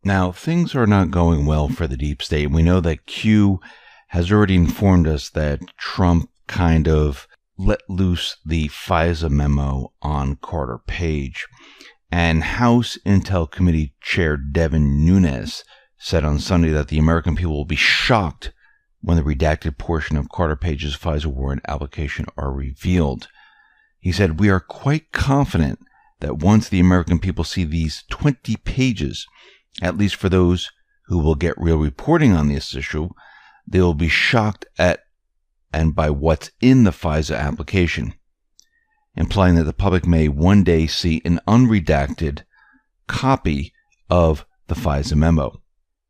Now, things are not going well for the deep state. We know that Q has already informed us that Trump kind of let loose the FISA memo on Carter Page. And House Intel Committee Chair Devin Nunes said on Sunday that the American people will be shocked when the redacted portion of Carter Page's FISA warrant application are revealed. He said, "We are quite confident that once the American people see these 20 pages, at least for those who will get real reporting on this issue, they will be shocked at and by what's in the FISA application," implying that the public may one day see an unredacted copy of the FISA memo.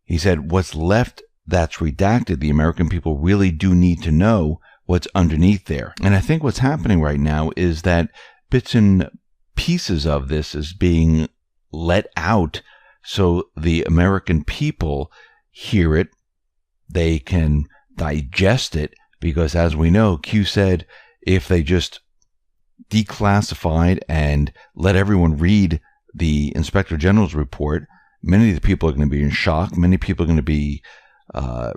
He said, "What's left that's redacted, the American people really do need to know what's underneath there." And I think what's happening right now is that bits and pieces of this is being let out so the American people hear it, they can digest it, because as we know, Q said if they just declassified and let everyone read the Inspector General's report, many of the people are going to be in shock. Many people are going to be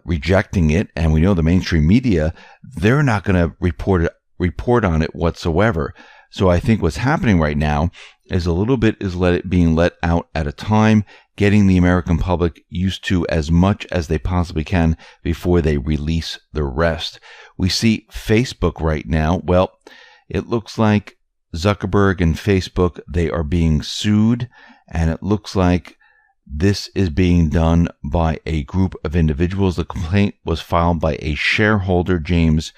rejecting it. And we know the mainstream media, they're not going to report on it whatsoever. So I think what's happening right now is a little bit is being let out at a time, getting the American public used to as much as they possibly can before they release the rest. We see Facebook right now. Well, it looks like Zuckerberg and Facebook, they are being sued, and it looks like this is being done by a group of individuals. The complaint was filed by a shareholder, James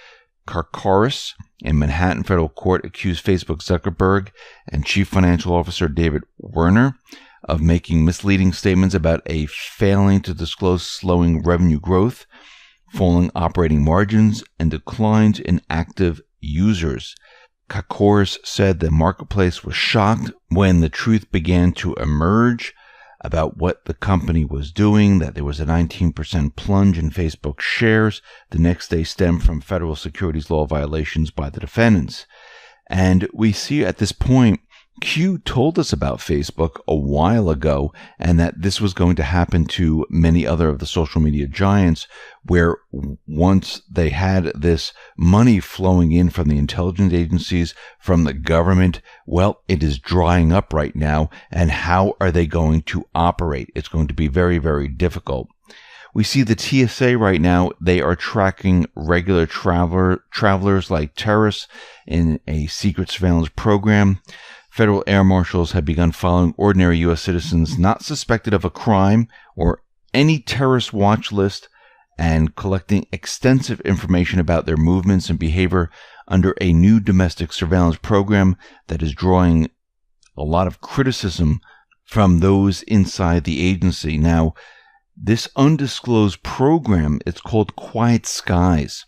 Karkaris, in Manhattan federal court, accused Facebook Zuckerberg and Chief Financial Officer David Werner of making misleading statements about a failing to disclose slowing revenue growth, falling operating margins, and declines in active users. Karkaris said the marketplace was shocked when the truth began to emerge about what the company was doing, that there was a 19% plunge in Facebook shares. The next day stemmed from federal securities law violations by the defendants. And we see at this point, Q told us about Facebook a while ago, and that this was going to happen to many other of the social media giants, where once they had this money flowing in from the intelligence agencies, from the government, well, it is drying up right now. And how are they going to operate? It's going to be very, very difficult. We see the TSA right now, they are tracking regular travelers like terrorists in a secret surveillance program. Federal air marshals have begun following ordinary U.S. citizens not suspected of a crime or any terrorist watch list and collecting extensive information about their movements and behavior under a new domestic surveillance program that is drawing a lot of criticism from those inside the agency. Now, this undisclosed program, it's called Quiet Skies,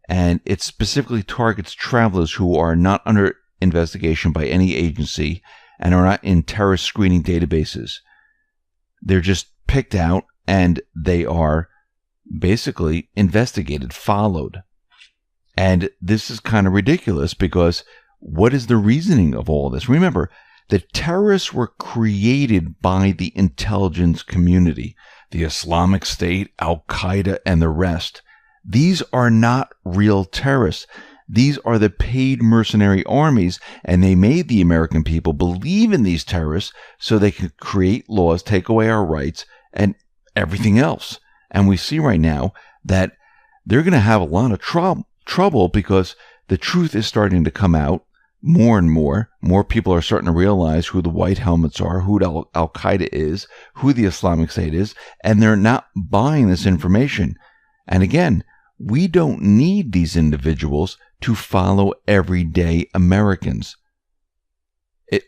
and it specifically targets travelers who are not under investigation by any agency and are not in terrorist screening databases. They're just picked out and they are basically investigated, followed. And this is kind of ridiculous, because what is the reasoning of all this? Remember, the terrorists were created by the intelligence community, the Islamic State, Al-Qaeda, and the rest. These are not real terrorists. These are the paid mercenary armies, and they made the American people believe in these terrorists so they could create laws, take away our rights, and everything else. And we see right now that they're going to have a lot of trouble because the truth is starting to come out more and more. More people are starting to realize who the white helmets are, who Al-Qaeda is, who the Islamic State is, and they're not buying this information. And again, we don't need these individuals to follow everyday Americans.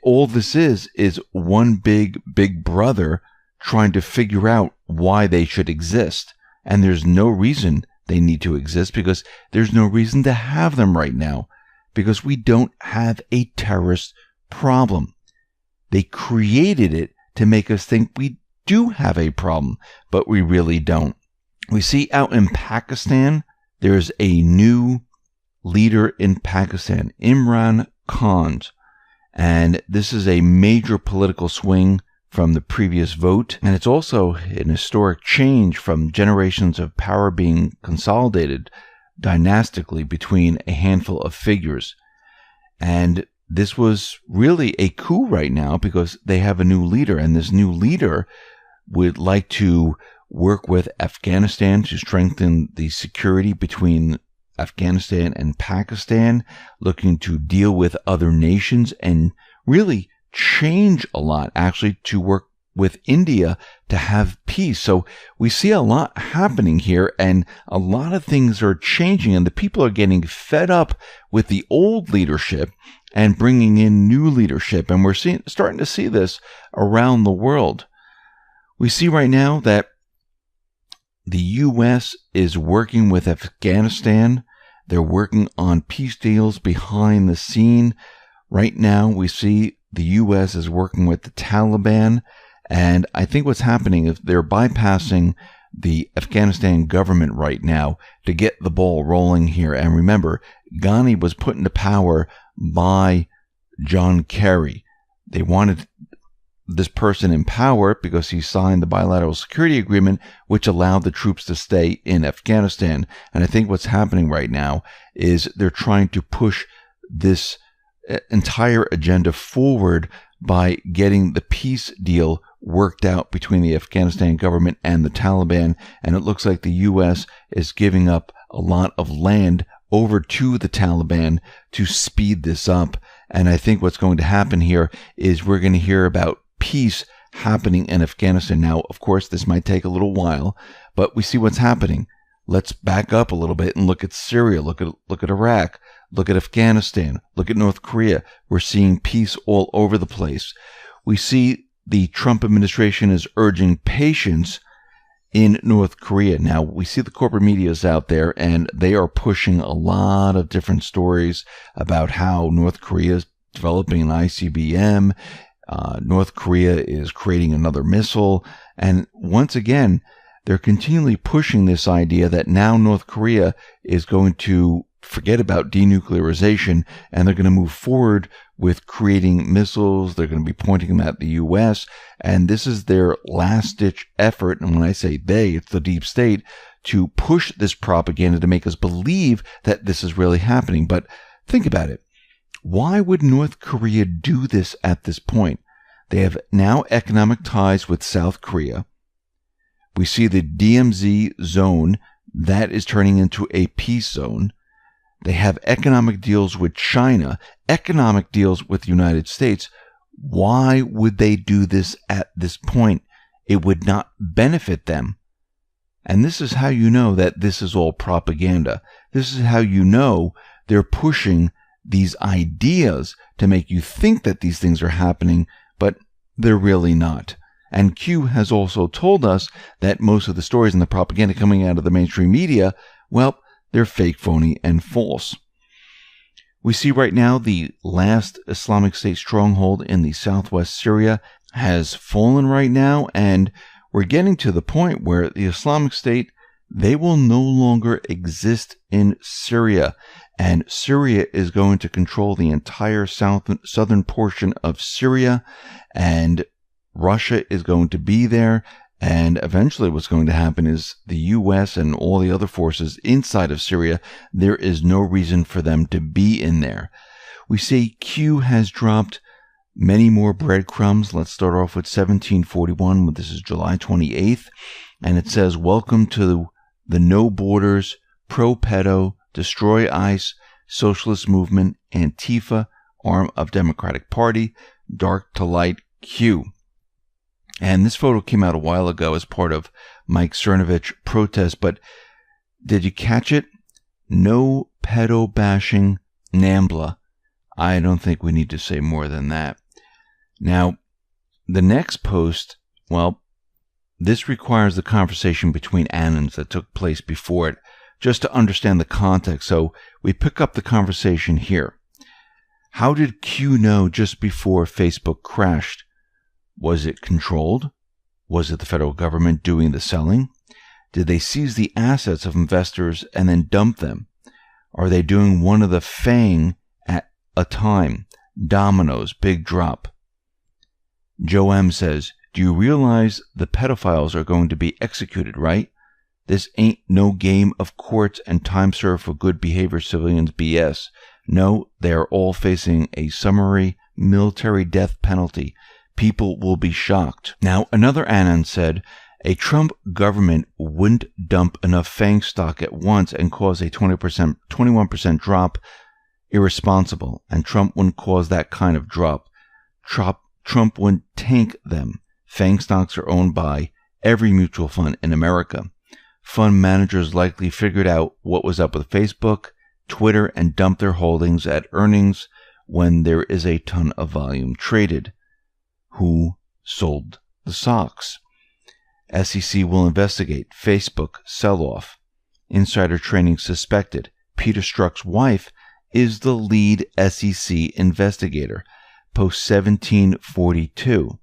All this is one big brother trying to figure out why they should exist. And there's no reason they need to exist, because there's no reason to have them right now, because we don't have a terrorist problem. They created it to make us think we do have a problem, but we really don't. We see out in Pakistan, there's a new leader in Pakistan, Imran Khan, and this is a major political swing from the previous vote. And it's also an historic change from generations of power being consolidated dynastically between a handful of figures. And this was really a coup right now because they have a new leader, and this new leader would like to work with Afghanistan to strengthen the security between Afghanistan and Pakistan, looking to deal with other nations and really change a lot, actually, to work with India to have peace. So we see a lot happening here, and a lot of things are changing, and the people are getting fed up with the old leadership and bringing in new leadership. And we're starting to see this around the world. We see right now that the U.S. is working with Afghanistan. They're working on peace deals behind the scene. Right now, we see the U.S. is working with the Taliban. And I think what's happening is they're bypassing the Afghanistan government right now to get the ball rolling here. And remember, Ghani was put into power by John Kerry. They wanted this person in power because he signed the bilateral security agreement, which allowed the troops to stay in Afghanistan. And I think what's happening right now is they're trying to push this entire agenda forward by getting the peace deal worked out between the Afghanistan government and the Taliban. And it looks like the U.S. is giving up a lot of land over to the Taliban to speed this up. And I think what's going to happen here is we're going to hear about peace happening in Afghanistan. Now, of course, this might take a little while, but we see what's happening. Let's back up a little bit and look at Syria, look at Iraq, look at Afghanistan, look at North Korea. We're seeing peace all over the place. We see the Trump administration is urging patience in North Korea. Now, we see the corporate media is out there, and they are pushing a lot of different stories about how North Korea is developing an ICBM. North Korea is creating another missile. And once again, they're continually pushing this idea that now North Korea is going to forget about denuclearization, and they're going to move forward with creating missiles. They're going to be pointing them at the U.S., and this is their last-ditch effort. And when I say they, it's the deep state, to push this propaganda to make us believe that this is really happening. But think about it. Why would North Korea do this at this point? They have now economic ties with South Korea. We see the DMZ zone that is turning into a peace zone. They have economic deals with China, economic deals with the United States. Why would they do this at this point? It would not benefit them. And this is how you know that this is all propaganda. This is how you know they're pushing these ideas to make you think that these things are happening, but they're really not. And Q has also told us that most of the stories and the propaganda coming out of the mainstream media, well, they're fake, phony, and false. We see right now the last Islamic State stronghold in the southwest Syria has fallen right now, and we're getting to the point where the Islamic State, they will no longer exist in Syria. And Syria is going to control the entire southern portion of Syria, and Russia is going to be there. And eventually what's going to happen is the U.S. and all the other forces inside of Syria, there is no reason for them to be in there. We see Q has dropped many more breadcrumbs. Let's start off with 1741. This is July 28th. And it says, "Welcome to the No Borders, Pro-Pedo, Destroy ICE, Socialist Movement, Antifa, arm of Democratic Party, Dark to Light Q." And this photo came out a while ago as part of Mike Cernovich protest, but did you catch it? No pedo bashing NAMBLA. I don't think we need to say more than that. Now, the next post, well, this requires the conversation between Anons that took place before it, just to understand the context. So we pick up the conversation here. How did Q know just before Facebook crashed? Was it controlled? Was it the federal government doing the selling? Did they seize the assets of investors and then dump them? Are they doing one of the FANG at a time? Domino's, big drop. Joe M says, Do you realize the pedophiles are going to be executed, right? This ain't no game of courts and time served for good behavior civilians BS. No, they are all facing a summary military death penalty. People will be shocked. Now, another anon said, a Trump government wouldn't dump enough FANG stock at once and cause a 21% drop. Irresponsible. And Trump wouldn't cause that kind of drop. Trump wouldn't tank them. FANG stocks are owned by every mutual fund in America. Fund managers likely figured out what was up with Facebook, Twitter, and dumped their holdings at earnings when there is a ton of volume traded. Who sold the stocks? SEC will investigate Facebook sell-off. Insider trading suspected. Peter Strzok's wife is the lead SEC investigator. Post 1742.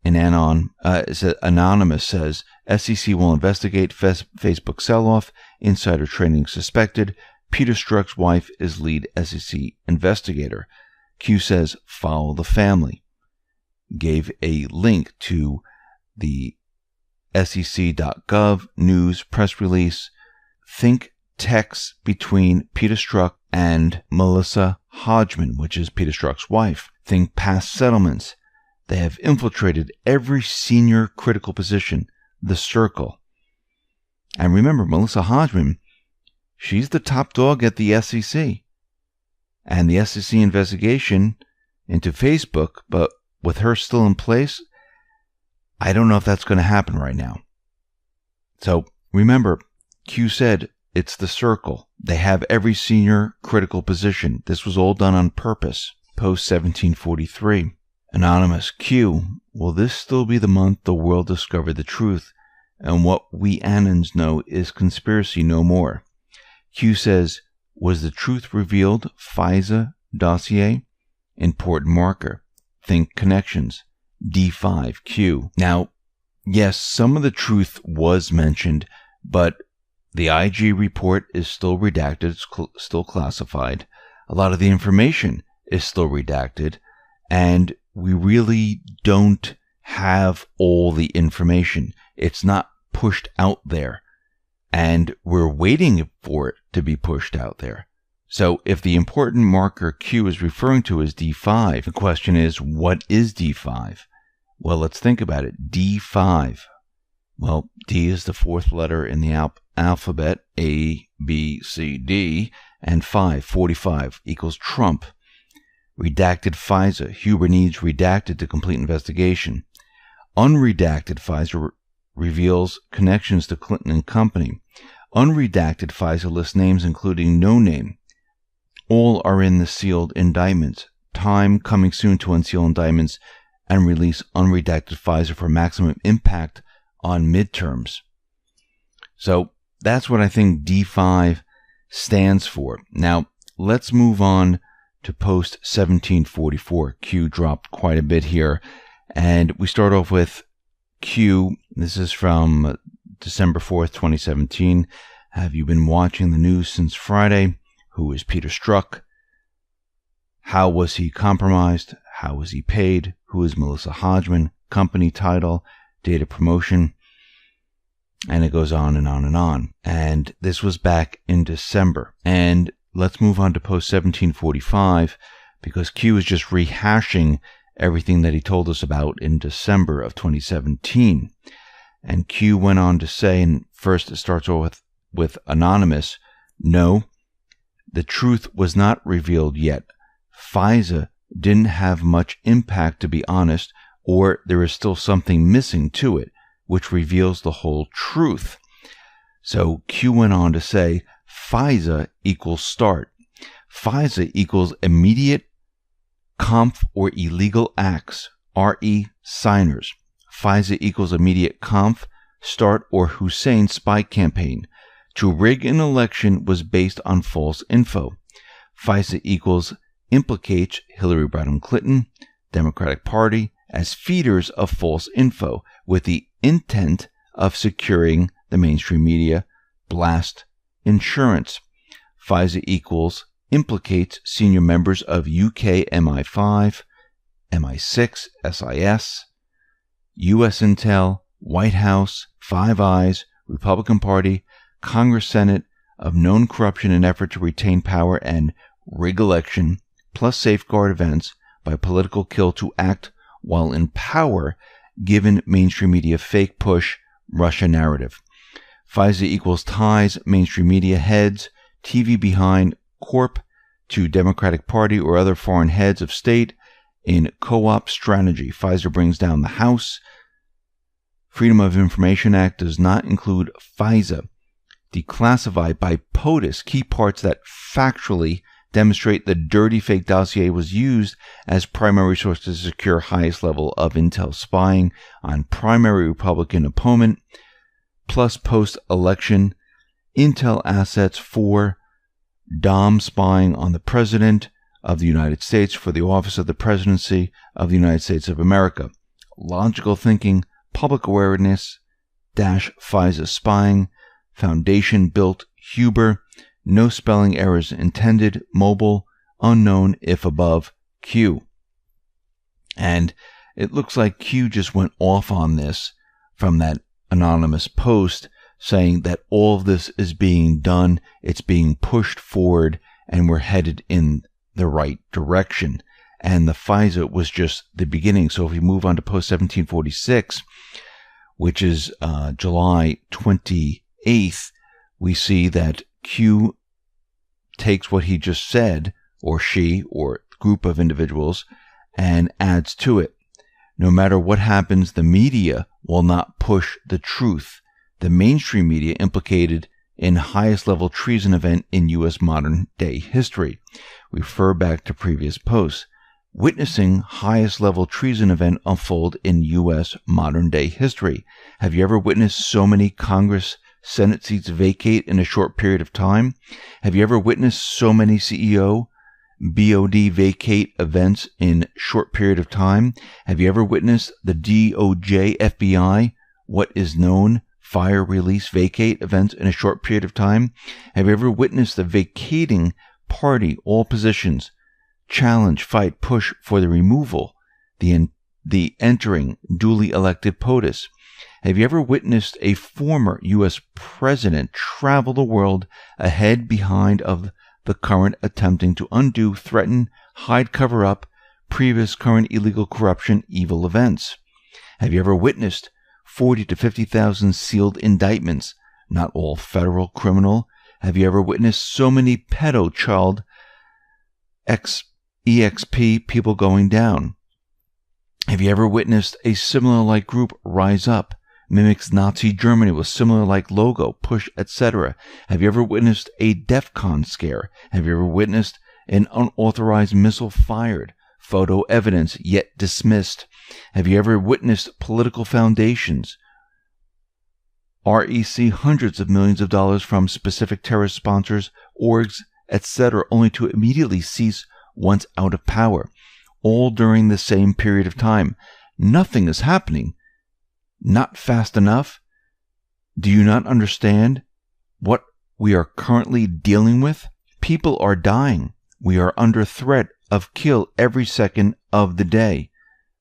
Anonymous says, SEC will investigate Facebook sell-off. Insider trading suspected. Peter Strzok's wife is lead SEC investigator. Q says, follow the family. Gave a link to the SEC.gov news press release. Think texts between Peter Strzok and Melissa Hodgman, which is Peter Strzok's wife. Think past settlements. They have infiltrated every senior critical position, the circle. And remember, Melissa Hodgman, she's the top dog at the SEC. And the SEC investigation into Facebook, but with her still in place, I don't know if that's going to happen right now. So remember, Q said it's the circle. They have every senior critical position. This was all done on purpose. Post 1743. Anonymous Q. Will this still be the month the world discovered the truth? And what we Anons know is conspiracy no more. Q says, was the truth revealed? FISA dossier? Important marker. Think connections. D5 Q. Now, yes, some of the truth was mentioned, but the IG report is still redacted. It's still classified. A lot of the information is still redacted, and we really don't have all the information. It's not pushed out there, and we're waiting for it to be pushed out there. So if the important marker Q is referring to as D5, the question is, what is D5? Well, let's think about it. D5. Well, D is the fourth letter in the alphabet, A, B, C, D, and 45 equals Trump. Redacted FISA. Huber needs redacted to complete investigation. Unredacted FISA reveals connections to Clinton and company. Unredacted FISA lists names including no name. All are in the sealed indictments. Time coming soon to unseal indictments and release unredacted FISA for maximum impact on midterms. So that's what I think D5 stands for. Now, let's move on to post 1744. Q dropped quite a bit here. And we start off with Q. This is from December 4th, 2017. Have you been watching the news since Friday? Who is Peter Strzok? How was he compromised? How was he paid? Who is Melissa Hodgman? Company title, date of promotion, and it goes on and on and on. And this was back in December. And let's move on to post 1745, because Q is just rehashing everything that he told us about in December of 2017. And Q went on to say, and first it starts off with Anonymous, no, the truth was not revealed yet. FISA didn't have much impact, to be honest, or there is still something missing to it, which reveals the whole truth. So Q went on to say, FISA equals start. FISA equals immediate conf or illegal acts, RE signers. FISA equals immediate conf, start, or Hussein spy campaign. To rig an election was based on false info. FISA equals implicates Hillary Rodham Clinton, Democratic Party, as feeders of false info with the intent of securing the mainstream media blast insurance. FISA equals implicates senior members of UK MI5, MI6, SIS, U.S. Intel, White House, Five Eyes, Republican Party, Congress, Senate, of known corruption in effort to retain power and rig election, plus safeguard events by political kill to act while in power, given mainstream media fake push Russia narrative. FISA equals ties mainstream media heads, TV behind corp to Democratic Party or other foreign heads of state in co-op strategy. FISA brings down the House. Freedom of Information Act does not include FISA. Declassified by POTUS key parts that factually demonstrate the dirty fake dossier was used as primary source to secure highest level of intel spying on primary Republican opponent, plus post-election intel assets for DOM spying on the President of the United States for the office of the Presidency of the United States of America. Logical thinking, public awareness, FISA spying, Foundation built Huber, no spelling errors intended, mobile, unknown if above, Q. And it looks like Q just went off on this from that anonymous post saying that all of this is being done, it's being pushed forward, and we're headed in the right direction. And the FISA was just the beginning. So if we move on to post 1746, which is July 28th, we see that Q takes what he just said, or she, or group of individuals, and adds to it. No matter what happens, the media will not push the truth. The mainstream media implicated in highest level treason event in U.S. modern day history. Refer back to previous posts. Witnessing highest level treason event unfold in U.S. modern day history. Have you ever witnessed so many Congress, Senate seats vacate in a short period of time? Have you ever witnessed so many CEO, BOD vacate events in short period of time? Have you ever witnessed the DOJ, FBI, what is known, fire release vacate events in a short period of time? Have you ever witnessed the vacating party, all positions, challenge, fight, push for the removal, the entering duly elected POTUS? Have you ever witnessed a former U.S. president travel the world ahead, behind of the current, attempting to undo, threaten, hide, cover up previous, current illegal corruption, evil events? Have you ever witnessed 40 to 50,000 sealed indictments, not all federal criminal? Have you ever witnessed so many pedo child EXP people going down? Have you ever witnessed a similar like group rise up, mimics Nazi Germany with similar like logo, push, etc.? Have you ever witnessed a DEFCON scare? Have you ever witnessed an unauthorized missile fired, photo evidence yet dismissed? Have you ever witnessed political foundations, REC hundreds of millions of dollars from specific terrorist sponsors, orgs, etc., only to immediately cease once out of power, all during the same period of time? Nothing is happening. Not fast enough? Do you not understand what we are currently dealing with? People are dying. We are under threat of kill every second of the day.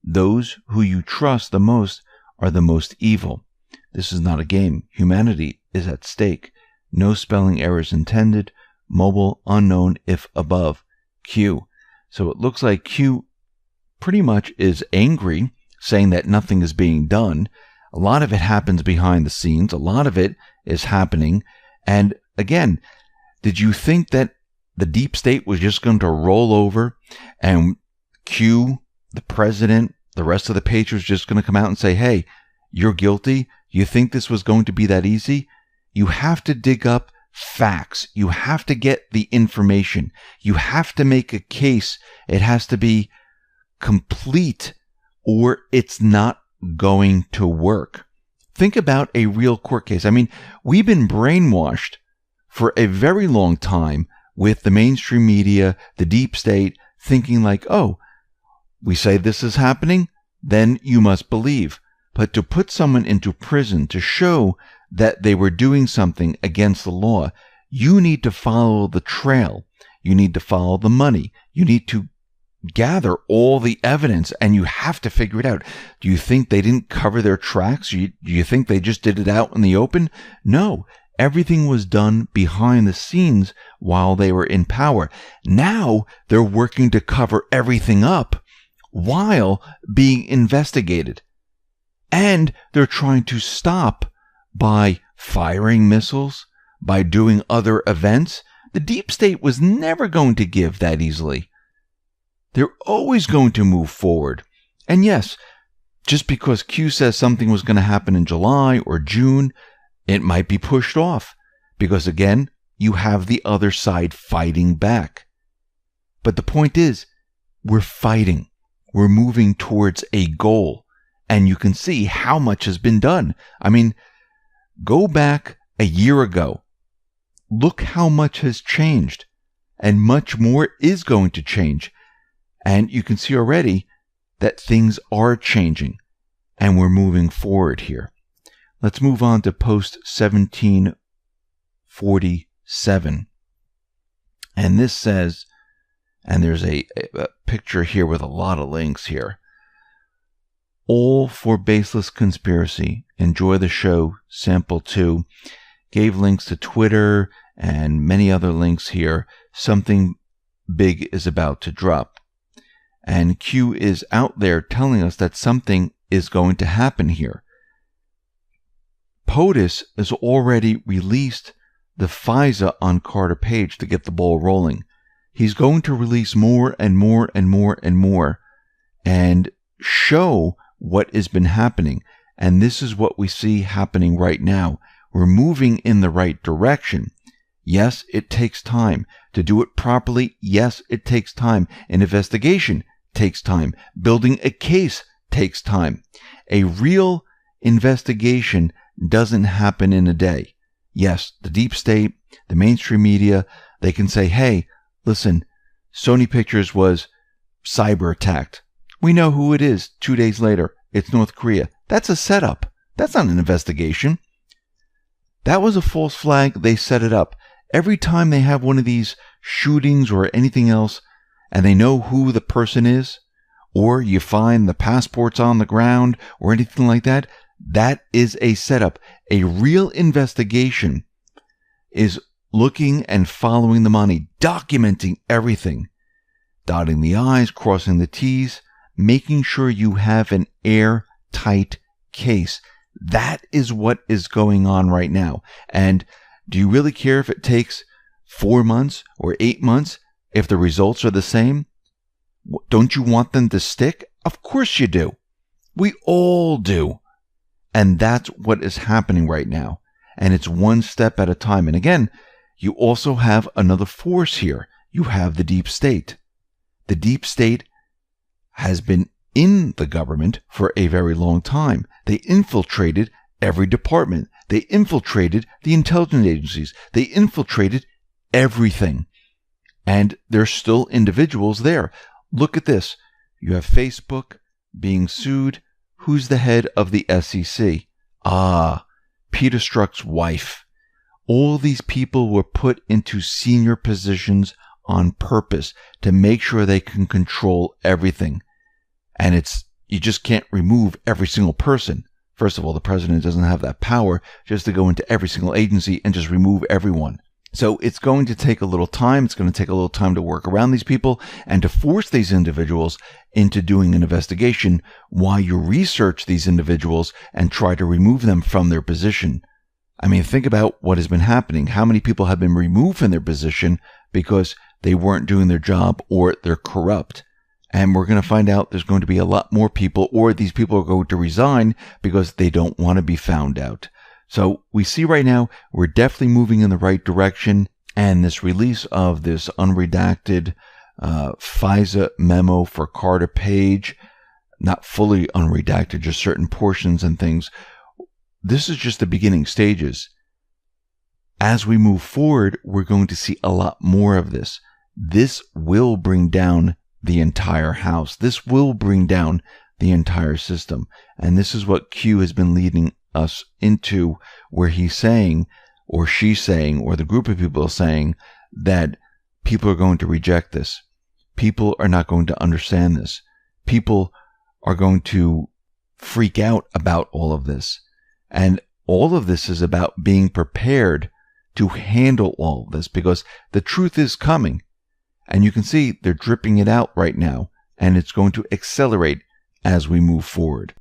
Those who you trust the most are the most evil. This is not a game. Humanity is at stake. No spelling errors intended. Mobile, unknown if above, Q. So it looks like Q pretty much is angry, saying that nothing is being done. A lot of it happens behind the scenes. A lot of it is happening. And again, did you think that the deep state was just going to roll over and Q, the president, the rest of the patriots just going to come out and say, hey, you're guilty? You think this was going to be that easy? You have to dig up facts. You have to get the information. You have to make a case. It has to be complete, or it's not going to work. Think about a real court case. I mean, we've been brainwashed for a very long time with the mainstream media, the deep state, thinking like, oh, we say this is happening, then you must believe. But to put someone into prison to show that they were doing something against the law, you need to follow the trail. You need to follow the money. You need to gather all the evidence and you have to figure it out. Do you think they didn't cover their tracks? Do you think they just did it out in the open? No. Everything was done behind the scenes while they were in power. Now they're working to cover everything up while being investigated. And they're trying to stop by firing missiles, by doing other events. The deep state was never going to give that easily. They're always going to move forward. And yes, just because Q says something was going to happen in July or June, it might be pushed off. Because again, you have the other side fighting back. But the point is, we're fighting. We're moving towards a goal. And you can see how much has been done. I mean, go back a year ago. Look how much has changed. And much more is going to change. And you can see already that things are changing. And we're moving forward here. Let's move on to post 1747. And this says, and there's a picture here with a lot of links here. All for baseless conspiracy. Enjoy the show. Sample 2. Gave links to Twitter and many other links here. Something big is about to drop. And Q is out there telling us that something is going to happen here. POTUS has already released the FISA on Carter Page to get the ball rolling. He's going to release more and more and more and more and show what has been happening. And this is what we see happening right now. We're moving in the right direction. Yes, it takes time. To do it properly, yes, it takes time. An investigation takes time. Building a case takes time. A real investigation doesn't happen in a day. Yes, the deep state, the mainstream media, they can say, hey, listen, Sony Pictures was cyber attacked. We know who it is 2 days later. It's North Korea. That's a setup. That's not an investigation. That was a false flag. They set it up. Every time they have one of these shootings or anything else, and they know who the person is, or you find the passports on the ground or anything like that, that is a setup. A real investigation is looking and following the money, documenting everything, dotting the I's, crossing the T's, making sure you have an airtight case. That is what is going on right now. And do you really care if it takes 4 months or 8 months if the results are the same? Don't you want them to stick? Of course you do. We all do. And that's what is happening right now. And it's one step at a time. And again, you also have another force here. You have the deep state. The deep state has been in the government for a very long time. They infiltrated every department. They infiltrated the intelligence agencies. They infiltrated everything. And there's still individuals there. Look at this. You have Facebook being sued. Who's the head of the SEC? Peter Strzok's wife. All these people were put into senior positions on purpose to make sure they can control everything. And you just can't remove every single person. First of all, the president doesn't have that power just to go into every single agency and just remove everyone. So it's going to take a little time. It's going to take a little time to work around these people and to force these individuals into doing an investigation while you research these individuals and try to remove them from their position. I mean, think about what has been happening. How many people have been removed from their position because they weren't doing their job or they're corrupt? And we're going to find out there's going to be a lot more people, or these people are going to resign because they don't want to be found out. So we see right now we're definitely moving in the right direction. And this release of this unredacted FISA memo for Carter Page, not fully unredacted, just certain portions and things. This is just the beginning stages. As we move forward, we're going to see a lot more of this. This will bring down the entire house. This will bring down the entire system. And this is what Q has been leading us into, where he's saying, or she's saying, or the group of people are saying that people are going to reject this. people are not going to understand this. People are going to freak out about all of this. And all of this is about being prepared to handle all of this, because the truth is coming. And you can see they're dripping it out right now, and it's going to accelerate as we move forward.